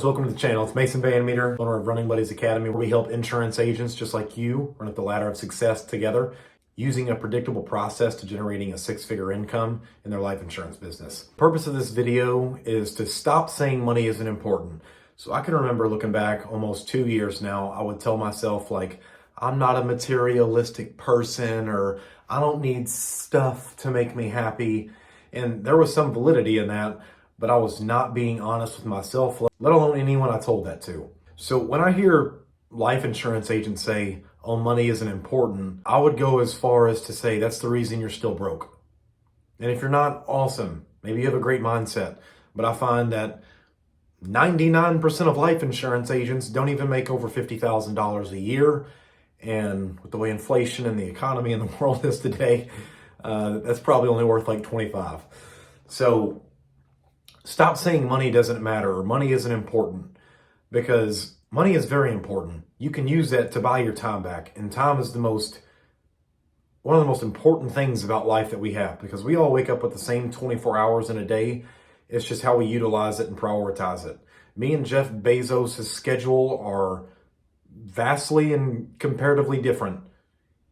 welcome to the channel. It's Mason Vanmeter, owner of Running Buddies Academy, where we help insurance agents just like you run up the ladder of success together using a predictable process to generating a six-figure income in their life insurance business. The purpose of this video is to stop saying money isn't important. So I can remember looking back almost 2 years now, I would tell myself like, I'm not a materialistic person, or I don't need stuff to make me happy. And there was some validity in that, but I was not being honest with myself, let alone anyone I told that to. So when I hear life insurance agents say, oh, money isn't important, I would go as far as to say that's the reason you're still broke. And if you're not, awesome. Maybe you have a great mindset. But I find that 99% of life insurance agents don't even make over $50,000 a year. And with the way inflation and the economy in the world is today, that's probably only worth like 25. So stop saying money doesn't matter or money isn't important, because money is very important. You can use that to buy your time back. And time is one of the most important things about life that we have, because we all wake up with the same 24 hours in a day. It's just how we utilize it and prioritize it. Me and Jeff Bezos' schedule are vastly and comparatively different.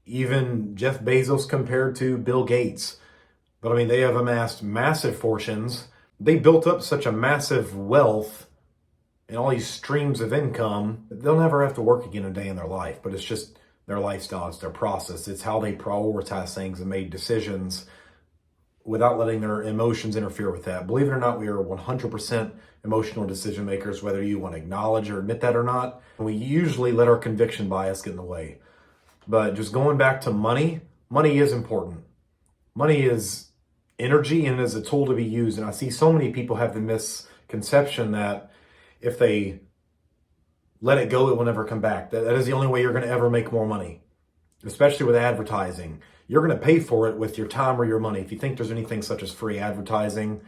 Even Jeff Bezos compared to Bill Gates. But I mean, they have amassed massive fortunes. They built up such a massive wealth and all these streams of income that they'll never have to work again a day in their life. But it's just their lifestyle, it's their process. It's how they prioritize things and made decisions without letting their emotions interfere with that. Believe it or not, we are 100% emotional decision makers, whether you want to acknowledge or admit that or not. We usually let our conviction bias get in the way. But just going back to money, money is important. Money is energy and is a tool to be used. And I see so many people have the misconception that if they let it go, it will never come back. That is the only way you're going to ever make more money, especially with advertising. You're going to pay for it with your time or your money. If you think there's anything such as free advertising,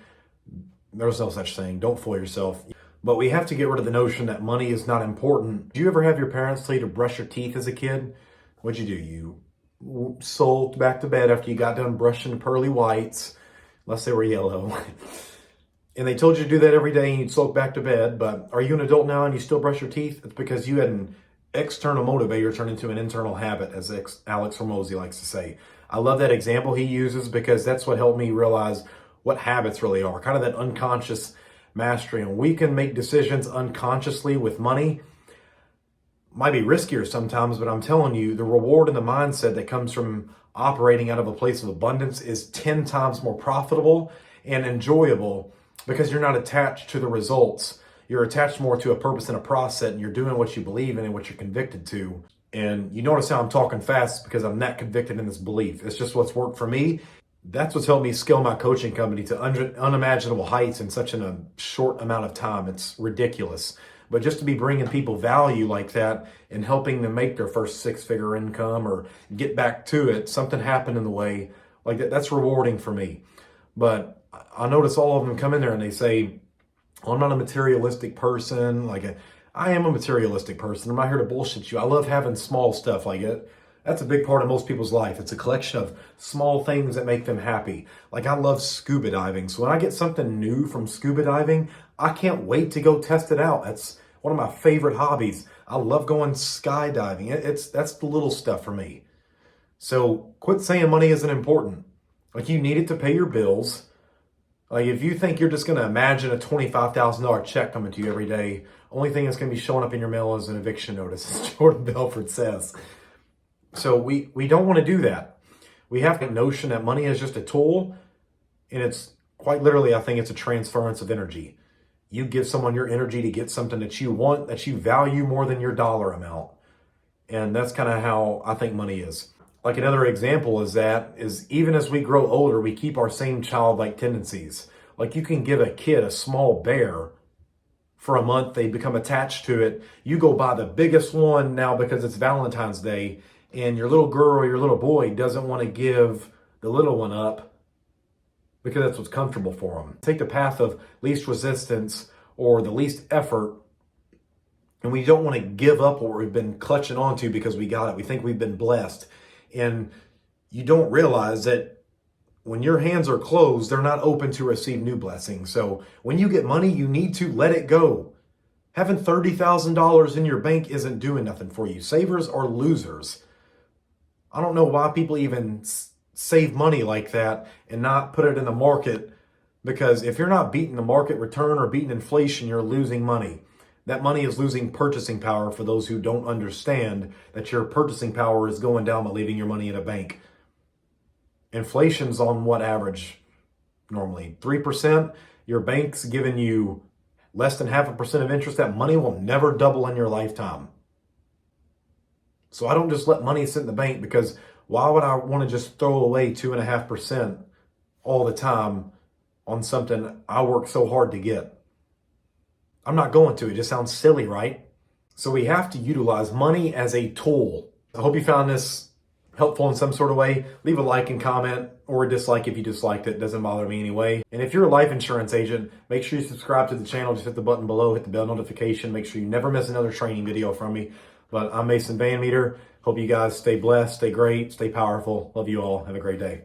there's no such thing. Don't fool yourself. But we have to get rid of the notion that money is not important. Do you ever have your parents tell you to brush your teeth as a kid? What'd you do? You sulked back to bed after you got done brushing the pearly whites, unless they were yellow. And they told you to do that every day and you'd sulk back to bed. But are you an adult now and you still brush your teeth? It's because you had an external motivator turn into an internal habit, as Alex Hormozy likes to say. I love that example he uses because that's what helped me realize what habits really are, kind of that unconscious mastery. And we can make decisions unconsciously with money. Might be riskier sometimes, but I'm telling you, the reward and the mindset that comes from operating out of a place of abundance is 10 times more profitable and enjoyable, because you're not attached to the results. You're attached more to a purpose and a process, and you're doing what you believe in and what you're convicted to. And you notice how I'm talking fast because I'm not convicted in this belief. It's just what's worked for me. That's what's helped me scale my coaching company to unimaginable heights in such a short amount of time. It's ridiculous. But just to be bringing people value like that and helping them make their first six-figure income or get back to it, something happened in the way, like that's rewarding for me. But I notice all of them come in there and they say, oh, I'm not a materialistic person. I am a materialistic person. I'm not here to bullshit you. I love having small stuff like it. That's a big part of most people's life. It's a collection of small things that make them happy. Like I love scuba diving. So when I get something new from scuba diving, I can't wait to go test it out. That's one of my favorite hobbies. I love going skydiving. That's the little stuff for me. So quit saying money isn't important. Like you need it to pay your bills. Like if you think you're just going to imagine a $25,000 check coming to you every day, only thing that's going to be showing up in your mail is an eviction notice, as Jordan Belfort says. So we don't want to do that. We have the notion that money is just a tool, and it's quite literally, I think it's a transference of energy. You give someone your energy to get something that you want, that you value more than your dollar amount. And that's kind of how I think money is. Like another example is even as we grow older, we keep our same childlike tendencies. Like you can give a kid a small bear for a month, they become attached to it. You go buy the biggest one now because it's Valentine's Day, and your little girl or your little boy doesn't want to give the little one up because that's what's comfortable for them. Take the path of least resistance or the least effort, and we don't want to give up what we've been clutching onto because we got it. We think we've been blessed. And you don't realize that when your hands are closed, they're not open to receive new blessings. So when you get money, you need to let it go. Having $30,000 in your bank isn't doing nothing for you. Savers are losers. I don't know why people even save money like that and not put it in the market, because if you're not beating the market return or beating inflation, you're losing money. That money is losing purchasing power for those who don't understand that your purchasing power is going down by leaving your money in a bank. Inflation's on what average? Normally 3%. Your bank's giving you less than 0.5% of interest. That money will never double in your lifetime. So I don't just let money sit in the bank, because why would I want to just throw away 2.5% all the time on something I work so hard to get? I'm not going to. It just sounds silly, right? So we have to utilize money as a tool. I hope you found this helpful in some sort of way. Leave a like and comment, or a dislike if you disliked it. It doesn't bother me anyway. And if you're a life insurance agent, make sure you subscribe to the channel. Just hit the button below, hit the bell notification. Make sure you never miss another training video from me. But I'm Mason Van Meter. Hope you guys stay blessed, stay great, stay powerful. Love you all. Have a great day.